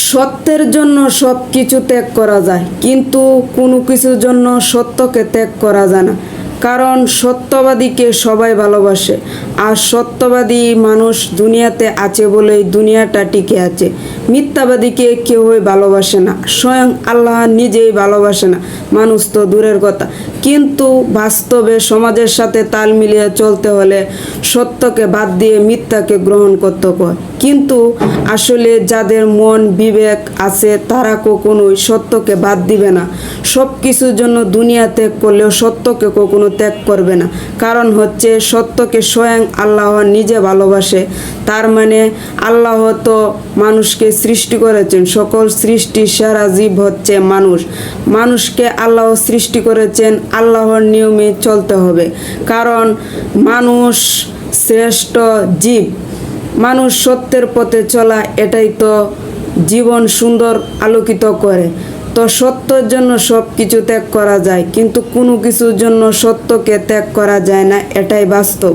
সত্যের জন্য সব কিছু ত্যাগ করা যায়, কিন্তু কোনো কিছুর জন্য সত্যকে ত্যাগ করা যায় না। কারণ সত্যবাদীকে সবাই ভালোবাসে, আর সত্যবাদী মানুষ দুনিয়াতে আছে বলেই দুনিয়াটা টিকে আছে। মিথ্যাবাদীকে কেউই ভালোবাসে না, স্বয়ং আল্লাহ নিজেই ভালোবাসে না, মানুষ তো দূরের কথা। কিন্তু বাস্তবে সমাজের সাথে তাল মিলিয়ে চলতে হলে সত্যকে বাদ দিয়ে মিথ্যাকে গ্রহণ করতে হয়। কিন্তু আসলে যাদের মন বিবেক আছে তারা কখনোই সত্যকে বাদ দিবে না। সব কিছুর জন্য দুনিয়া ত্যাগ করলেও সত্যকে কখনো ত্যাগ করবে না। কারণ হচ্ছে সত্যকে স্বয়ং আল্লাহ নিজে ভালোবাসে। তার মানে আল্লাহ তো মানুষকে সৃষ্টি করেছেন, সকল সৃষ্টির সেরা জীব হচ্ছে মানুষ। মানুষকে আল্লাহ সৃষ্টি করেছেন, আল্লাহর নিয়মে চলতে হবে। কারণ মানুষ শ্রেষ্ঠ জীব। মানুষ সত্যের পথে চলা, এটাই তো জীবন সুন্দর আলোকিত করে। তো সত্যের জন্য সব কিছু ত্যাগ করা যায়, কিন্তু কোনো কিছুর জন্য সত্যকে ত্যাগ করা যায় না, এটাই বাস্তব।